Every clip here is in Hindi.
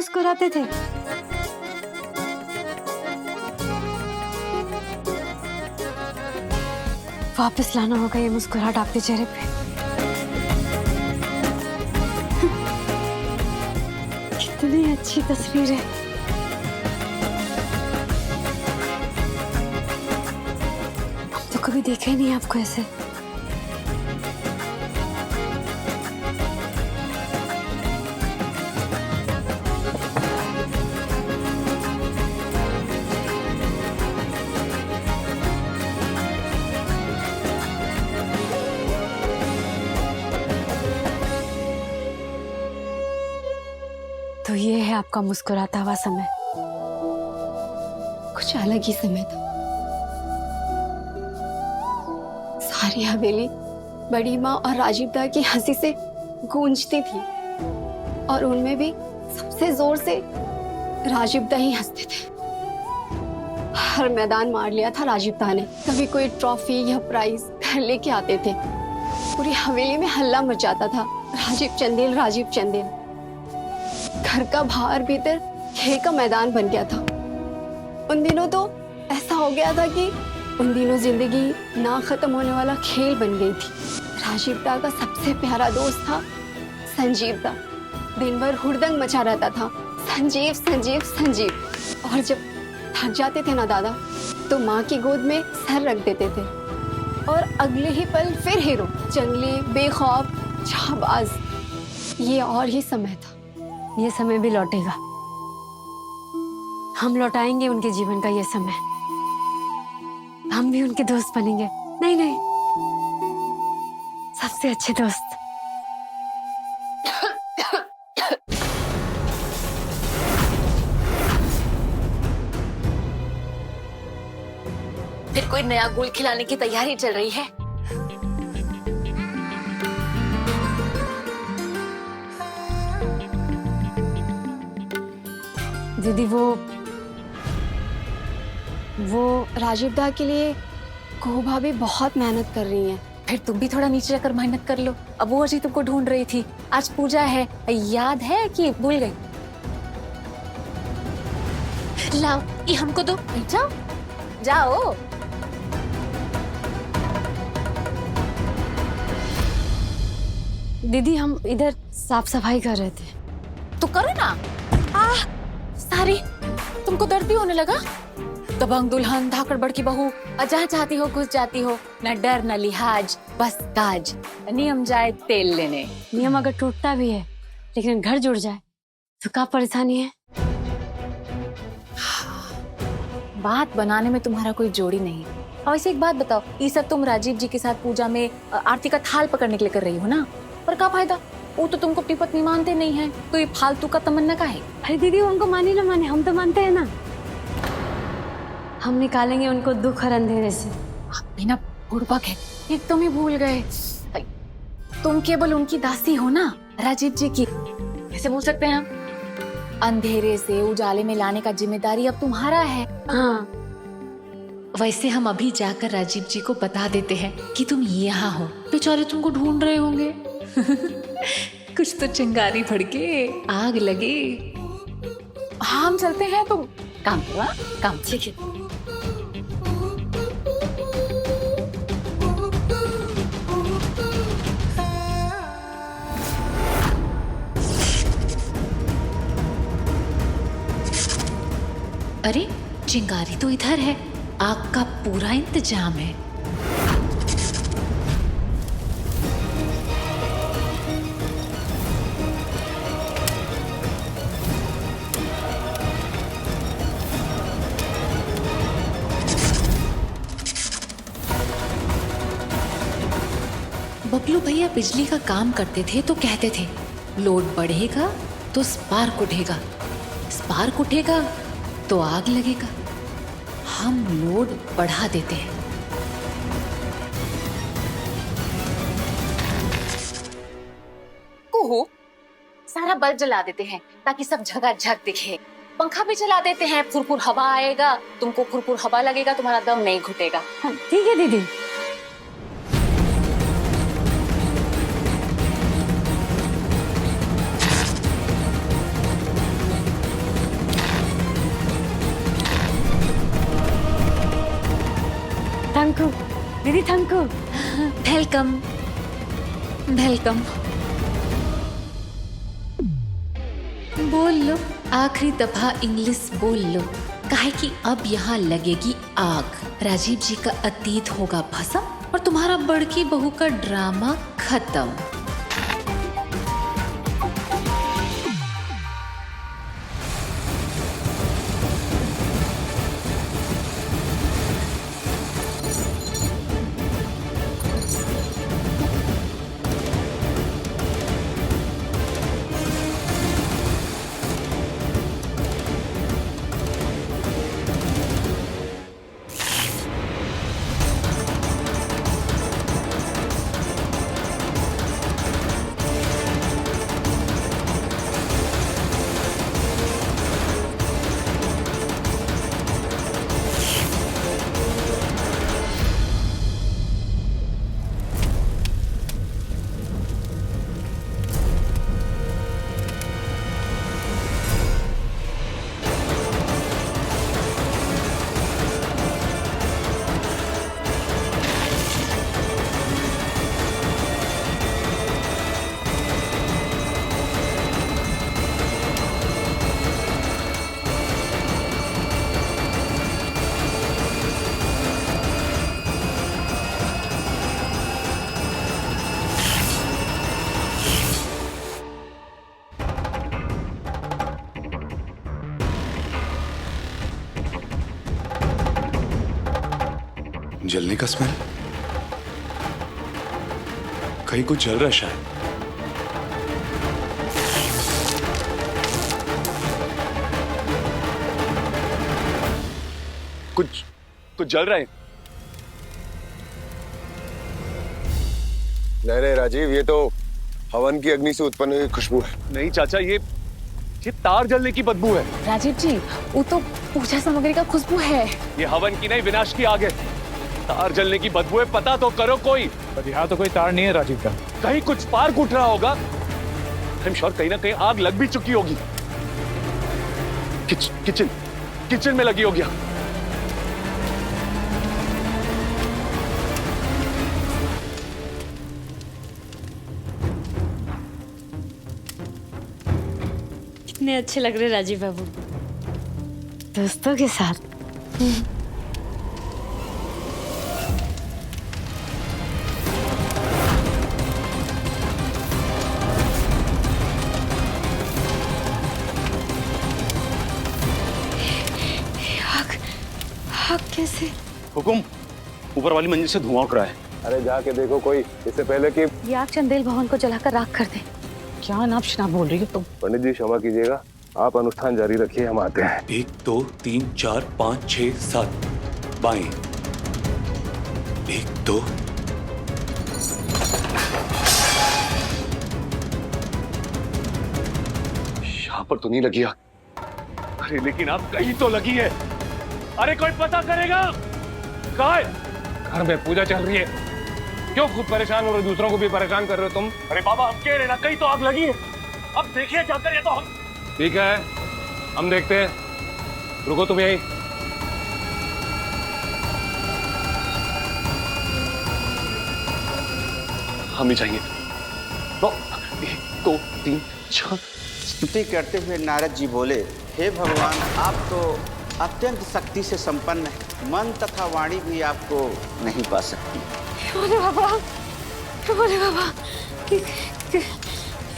मुस्कुराते थे। वापस लाना होगा ये मुस्कुराहट आपके चेहरे पे। कितनी अच्छी तस्वीर है। तो कभी देखा ही नहीं आपको ऐसे। तो ये है आपका मुस्कुराता हुआ समय। कुछ अलग ही समय था। सारी हवेली बड़ी माँ और राजीव दा की हंसी से गूंजती थी और उनमें भी सबसे जोर से राजीव दा ही हंसते थे। हर मैदान मार लिया था राजीव दा ने। कभी कोई ट्रॉफी या प्राइज घर लेके आते थे। पूरी हवेली में हल्ला मच जाता था, राजीव चंदेल राजीव चंदेल। घर का बाहर भीतर खेल का मैदान बन गया था। उन दिनों तो ऐसा हो गया था कि उन दिनों जिंदगी ना खत्म होने वाला खेल बन गई थी। राजीव दा का सबसे प्यारा दोस्त था संजीव दा। दिन भर हुड़दंग मचा रहता था, संजीव संजीव संजीव। और जब थक जाते थे ना दादा, तो माँ की गोद में सर रख देते थे और अगले ही पल फिर हीरो, जंगली, बेखौफ, जाबाज। ये और ही समय था। ये समय भी लौटेगा। हम लौटाएंगे उनके जीवन का ये समय। हम भी उनके दोस्त बनेंगे। नहीं नहीं, सबसे अच्छे दोस्त। फिर कोई नया गुल खिलाने की तैयारी चल रही है। दीदी वो राजीव दा के लिए को भाभी बहुत मेहनत कर रही हैं। फिर तुम भी थोड़ा नीचे रखकर मेहनत कर लो। अब वो अजी तुमको ढूंढ रही थी। आज पूजा है, याद है कि भूल गई? लाओ ये हमको दो। जाओ जाओ। दीदी हम इधर साफ सफाई कर रहे थे। तो करो ना। सारी तुमको दर्द भी होने लगा? दबंग दुल्हन, धाकड़ बड़की बहू, जहाँ चाहती हो घुस जाती हो। न डर न लिहाज, बस काज। नियम जाए तेल लेने। नियम अगर टूटता भी है लेकिन घर जुड़ जाए तो क्या परेशानी है? बात बनाने में तुम्हारा कोई जोड़ी नहीं। और वैसे एक बात बताओ, ये सब तुम राजीव जी के साथ पूजा में आरती का थाल पकड़ने के लिए कर रही हो ना? पर क्या फायदा? वो तो तुमको अपनी पत्नी मानते नहीं है, तो ये फालतू का तमन्ना का है? अरे दीदी उनको माने ना माने, हम तो मानते हैं ना। हम निकालेंगे उनको दुख और अंधेरे से। बिना बुड़बक है, एक तुम ही भूल गए। तुम केवल उनकी दासी हो ना, राजीव जी की। कैसे भूल सकते हैं हम? अंधेरे से उजाले में लाने का जिम्मेदारी अब तुम्हारा है। हाँ, वैसे हम अभी जाकर राजीव जी को बता देते हैं कि तुम यहाँ हो। बेचारे तुमको ढूंढ रहे होंगे। कुछ तो चिंगारी भड़के, आग लगे। हाँ हम चलते हैं, तुम काम करो। काम ठीक है। अरे चिंगारी तो इधर है, आग का पूरा इंतजाम है। बबलू भैया बिजली का काम करते थे तो कहते थे, लोड बढ़ेगा तो स्पार्क उठेगा, स्पार्क उठेगा तो आग लगेगा। हम लोड बढ़ा देते हैं। ओहो, सारा बल्ब जला देते हैं ताकि सब जगह झक दिखे। पंखा भी चला देते हैं, फुरफुर हवा आएगा, तुमको फुरफुर हवा लगेगा, तुम्हारा दम नहीं घुटेगा। ठीक है दीदी। थैंक यू दीदी, थैंक यू। Welcome welcome. बोल लो, आखिरी दफा इंग्लिश बोल लो, काहे कि अब यहाँ लगेगी आग। राजीव जी का अतीत होगा भस्म और तुम्हारा बड़की बहू का ड्रामा खत्म। जलने का स्मेल, कहीं कुछ जल रहा है शायद। कुछ जल रहा है। नहीं राजीव, ये तो हवन की अग्नि से उत्पन्न हुई खुशबू है। नहीं चाचा, ये तार जलने की बदबू है। राजीव जी, वो तो पूजा सामग्री का खुशबू है। ये हवन की नहीं, विनाश की आग है। तार जलने की बदबू है, पता तो करो कोई। पर यहाँ तो कोई तार नहीं है राजीव का। कहीं कुछ स्पार्क उठ रहा होगा। आई एम श्योर कहीं ना कहीं आग लग भी चुकी होगी। किचन में लगी होगी आग। कितने अच्छे लग रहे राजीव बाबू, दोस्तों के साथ। आग कैसे? हुकुम, ऊपर वाली मंजिल से धुआं उठ रहा है। अरे जाके देखो कोई, इससे पहले कि ये आग चंदेल भवन को जलाकर राख कर दे। क्या नाप शनाप बोल रही हो तुम? पंडित जी क्षमा कीजिएगा, आप अनुष्ठान जारी रखिए, हम आते हैं। 1 2 3 4 5 6 7 बाएं। 1 2 यहाँ पर तो नहीं लगी आग। अरे लेकिन आप कहीं तो लगी है। अरे कोई पता करेगा? कहाँ है? घर में पूजा चल रही है, क्यों खुद परेशान हो रहे, दूसरों को भी परेशान कर रहे हो तुम? अरे बाबा, हम कह रहे ना कहीं तो आग लगी है। अब देखिए क्या करें तो हम। ठीक है, हम देखते हैं। रुको तुम यहीं। हम ही चाहिए। 1 2 3 4। स्तुति करते हुए नारद जी बोले, हे भगवान, आप तो अत्यंत शक्ति से संपन्न है, मन तथा वाणी भी आपको नहीं पा सकती। बोले बाबा,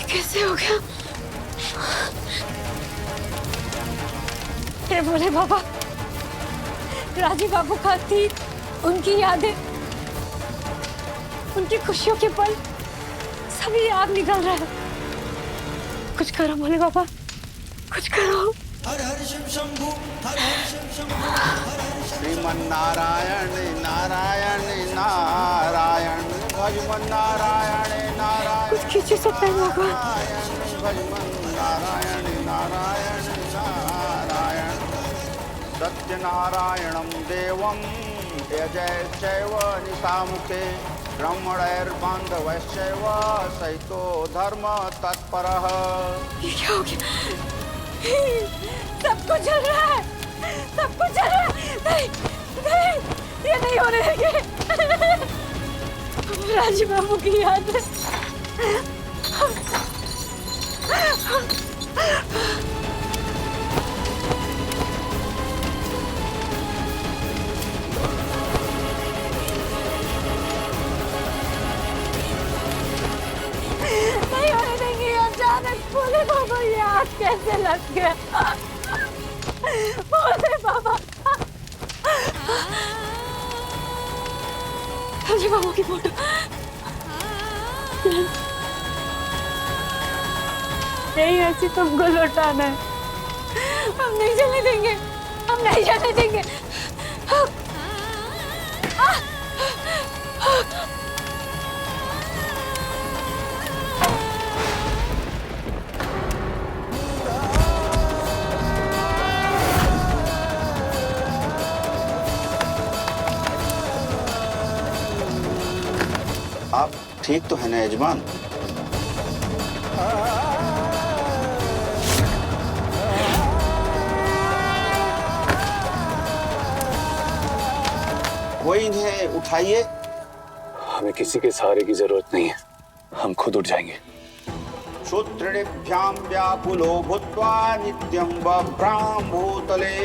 कैसे हो गया? हे बोले बाबा, राजीव बाबू का अतीत, उनकी यादें, उनकी खुशियों के पल, सभी आग निकल रहा है। कुछ करो बोले बाबा, कुछ करो। श्रीमन नारायण नारायण नारायण, भजमन नारायण नारायण, कुछ कीजिए सत्य बाबा। भजमन नारायण नारायण नारायण, सत्यनारायणं देवं यजैश्चैव निशामुखे, ब्रह्मणैर्बान्धवैश्चैव सहितो धर्म तत्परः। ये क्या हो गया? सब कुछ जल रहा है, सब कुछ जल रहा है। नहीं, नहीं, ये नहीं होने देंगे। राजीव बाबू की याद है। नहीं होने देंगे। अचानक बोले बाबा ये आग कैसे लग गया? बोले बाबा। राजीव बाबू की फोटो नहीं, ऐसी तुमको लौटाना है। हम नहीं चलने देंगे, हम नहीं चलने देंगे। आप ठीक तो है ना यजमान? कोई इन्हें उठाइए। हमें किसी के सहारे की जरूरत नहीं है, हम खुद उठ जाएंगे। श्रोत्रेभ्यां व्याकुलो भूत्वा नित्यं बभ्राम भूतले।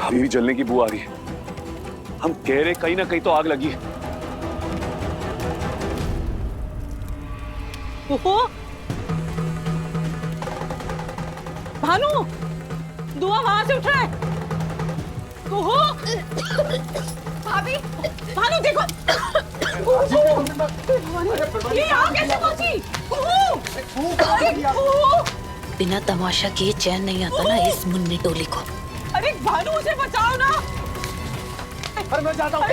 अभी भी जलने की बू आ रही है। हम कह रहे कहीं ना कहीं तो आग लगी है। ओहो भानु, धुआं वहां से उठ रहा है। ओहो भाभी, भानु देखो। ये आग कैसे पहुंची? बिना तमाशा किए चैन नहीं आता ना इस मुन्नी टोली को। अरे भानु उसे बचाओ ना। अरे मैं जाता हूँ।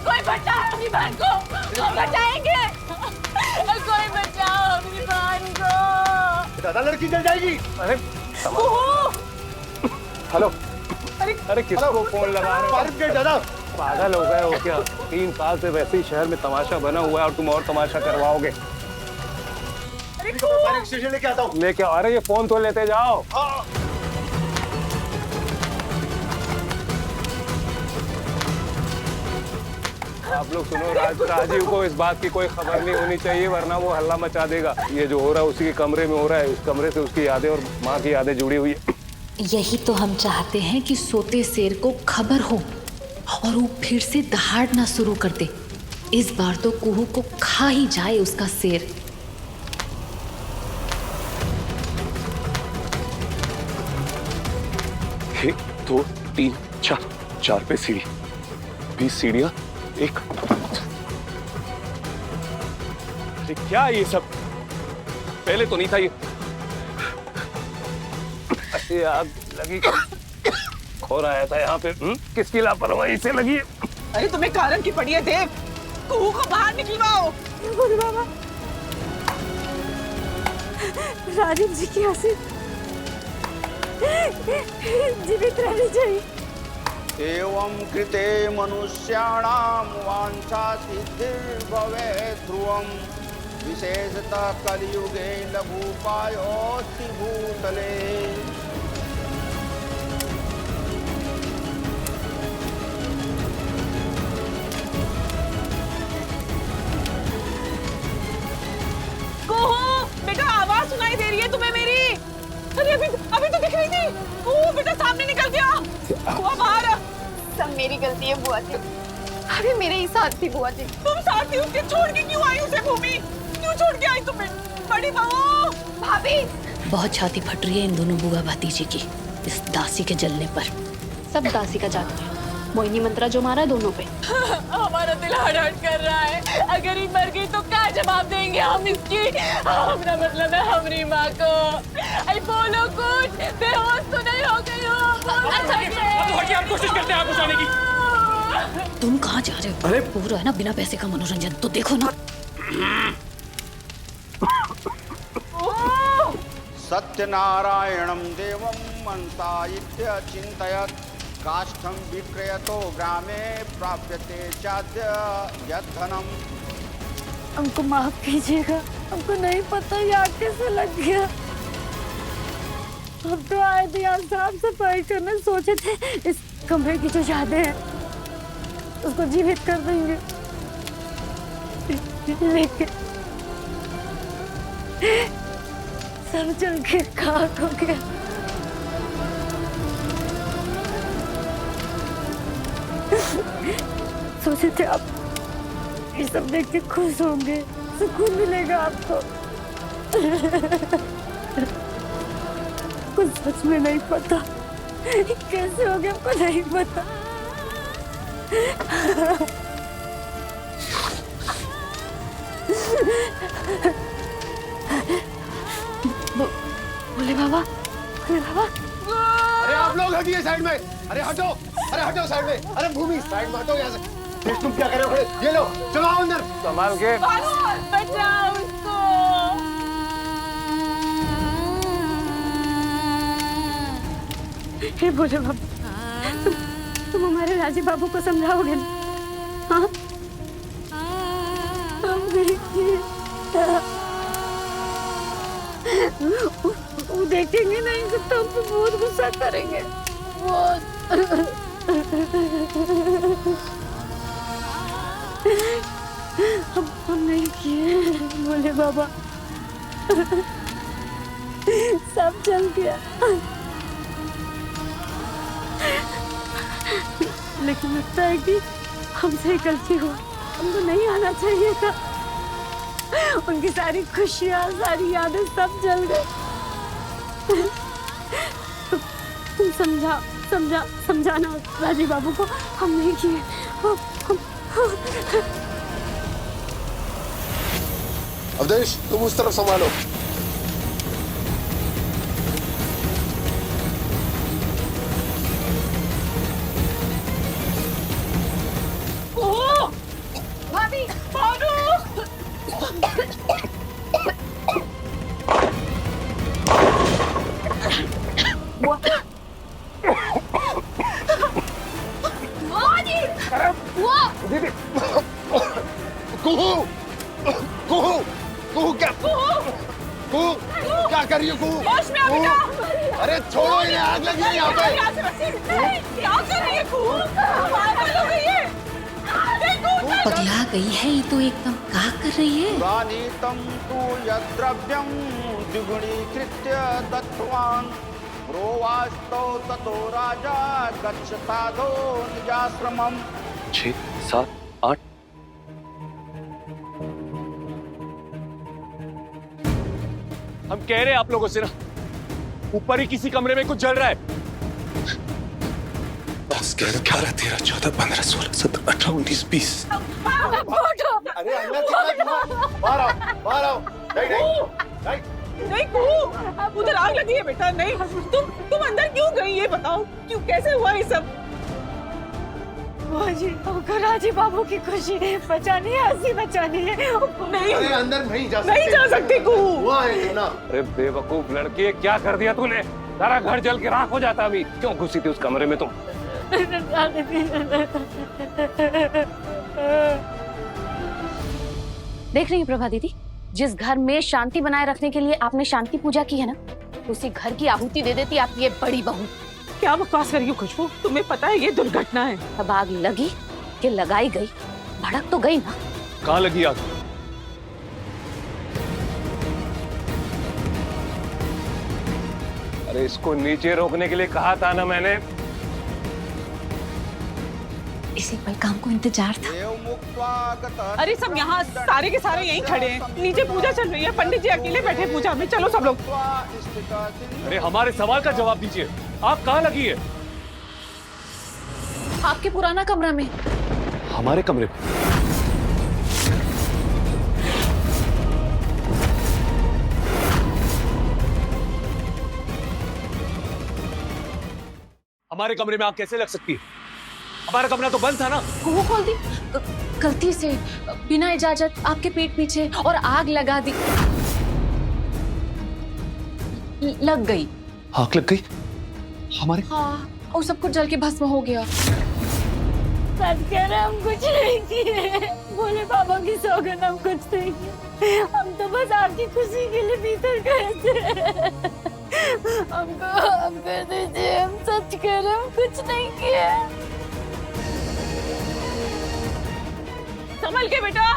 कोई बचाओ अपनी बहन को। बचाएंगे। कोई बचाओ अपनी बहन को। दादा लड़की जल जाएगी। अरे हेलो। अरे किसको फोन लगा रहे हो? दादा पागल हो गए हो क्या? 3 साल से वैसे ही शहर में तमाशा बना हुआ है और तुम और तमाशा करवाओगे। स्टेशन लेके आता हूँ। लेके अरे ये फोन तो लेते जाओ। आप लोग सुनो, राजीव को इस बात की कोई खबर नहीं होनी चाहिए, वरना वो हल्ला मचा देगा। ये जो हो रहा है उसी के कमरे में हो रहा है। इस कमरे से उसकी यादें और माँ की यादें जुड़ी हुई है। यही तो हम चाहते हैं कि सोते शेर को खबर हो और वो फिर से दहाड़ना शुरू कर दे। इस बार तो कुहू को खा ही जाए उसका शेर। 1 2 3 4 पे सीढ़ी, 20 सीढ़ियां, 1। अरे क्या ये सब? पहले तो नहीं था ये। ये आग लगी खोर आया था यहाँ पे। किसकी लापरवाही से लगी? अरे तुम्हें कारण की पड़ी है देव। कुहू को बाहर निकलवाओ। बाबा राजीव जी की हंसी जीवित रहनी चाहिए। एवं कृते मनुष्याणां वांछा सिद्धिर्भवेत् ध्रुवम् विशेषतः कलियुगे लघुपायोऽस्ति भूतले। बेटा आवाज सुनाई दे रही है तुम्हें मेरी? अरे अभी तो दिख रही थी। बेटा सामने निकल गया। बुआ बाहर। सब मेरी गलती है बुआ जी। अभी मेरे ही साथ थी बुआ जी। तुम साथ थी उसके, छोड़ के क्यों आई उसे? भूमि क्यों छोड़ के आई तुम्हें? बड़ी बहू भाभी, बहुत छाती फट रही है इन दोनों बुआ भतीजी की इस दासी के जलने पर। सब दासी का जादू है। मोहिनी मंत्रा जो मारा है दोनों पे। हमारा दिल हट कर रहा है। अगर ही मर गई तो क्या जवाब देंगे हम इसकी? हमारा मतलब है हमारी माँ को। अरे बोलो कुछ, बेहोश तो नहीं हो गई हो? हम कोशिश करते हैं आपको बचाने की। तुम कहाँ जा रहे हो? अरे पूरा है ना बिना पैसे का मनोरंजन, तो देखो ना। सत्यनारायणं देवं मनसा चिन्तयत् काष्ठं विक्रयतो ग्रामे प्राप्यते चाद्य यद्धनम्। हमको माफ कीजिएगा, हमको नहीं पता ये आग कैसे लग गया। हम तो आए थे यहाँ साफ सफाई करने, सोचे थे इस कमरे की जो यादें हैं उसको जीवित कर देंगे, लेकिन सब जल के खाक हो गया। सोचे थे आप ये सब देख के खुश होंगे, सुकून मिलेगा आपको। कुछ सच में नहीं पता कैसे हो गया, आपको नहीं पता। भोले बाबा, भोले बाबा। अरे आप लोग हटिए साइड में, अरे हटो, अरे हटो साइड में, अरे भूमि साइड में हटो यहाँ से। ये तुम क्या कर रहे हो खड़े? ये लो, चलो आओ अंदर। संभाल के। बचाओ उसको। हे भोले बाबा, तुम हमारे राजीव बाबू को समझाओगे ना? हाँ? वो देखेंगे नहीं तो हम पे बहुत गुस्सा करेंगे, बहुत। हम नहीं किए भोले बाबा, सब चल गया। लेकिन लगता है कि हमसे गलती हुआ, हमको नहीं आना चाहिए था। उनकी सारी खुशियाँ, सारी यादें सब जल गए। तुम समझाना राजीव बाबू को, हम नहीं किए। अवधेश तुम उस तरफ संभालो। भाभी, भानु। क्या कर रही हो कुहू? होश में आ बेटा। अरे छोड़ो, ये आग लगी है यहाँ पे। क्या कर रही है कुहू? पागल हो गई है। पगला गई है ये तो एकदम। क्या कर रही है? स्वानीतं तु यद्द्रव्यं द्विगुणीकृत्य दत्तवान् प्रोवास्तौ ततो राजा गच्छताधो निजाश्रमम्। 6, 7, 8। हम कह रहे हैं आप लोगों से ना, ऊपर ही किसी कमरे में कुछ जल रहा है। 10, 11, 12, 13, 14, 15, 16, 17, 18, 19, 20। अरे अंदर कितना धुआं? बाहर आओ, बाहर आओ। नहीं। नहीं कुहू, उधर आग लगी है बेटा। नहीं, तुम अंदर क्यों गई ये बताओ, क्यों, कैसे हुआ ये सब? जी, हमको राजीव बाबू की खुशी बचानी है, हंसी बचानी है। नहीं, अरे अंदर नहीं जा सकते। नहीं जा सकते कुहू। हुआ है ना। अरे बेवकूफ लड़की, क्या कर दिया तूने? सारा घर जल के राख हो जाता। अभी क्यों घुसी थी उस कमरे में तुम? देख रही हैं प्रभा दीदी, जिस घर में शांति बनाए रखने के लिए आपने शांति पूजा की है ना, उसी घर की आहुति दे देती आपकी ये बड़ी बहू। क्या बकवास कर रही हो खुशबू? तुम्हें पता है ये दुर्घटना है। अब आग लगी कि लगाई गई, भड़क तो गई ना। कहाँ लगी आग? अरे इसको नीचे रोकने के लिए कहा था ना मैंने। इसी पल काम को इंतजार था। अरे सब यहाँ सारे के सारे यहीं खड़े हैं, नीचे पूजा चल रही है, पंडित जी अकेले बैठे पूजा में। चलो सब लोग। अरे हमारे सवाल का जवाब दीजिए, आग कहाँ लगी है? आपके पुराना कमरा में। हमारे कमरे में? हमारे कमरे में आग कैसे लग सकती है? हमारा कमरा तो बंद था ना। वो खोल दी गलती से, बिना इजाजत आपके पीठ पीछे, और आग लगा दी। लग गई। आग लग गई हमारे? हाँ, और सब कुछ जल के भस्म हो गया। सच कह रहे, हम कुछ नहीं किए। भोले बाबा की सौगंध, हम कुछ नहीं किए। हम तो बस आपकी खुशी के लिए भीतर गए थे। हम कर दीजिए, हम सच कह रहे हैं, हम कुछ नहीं किया। संभल के बेटा।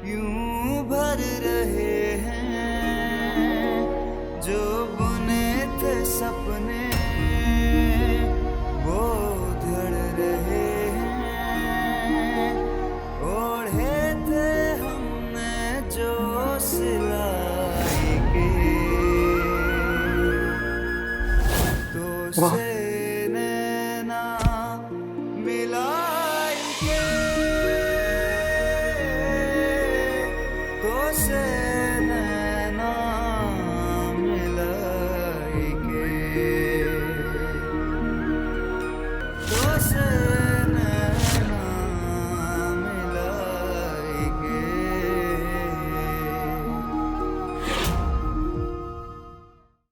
यूं भर रहे हैं जो बुने थे सपने, वो धड़ रहे हैं। ओढ़े थे हमने जो सिलाई के, तो से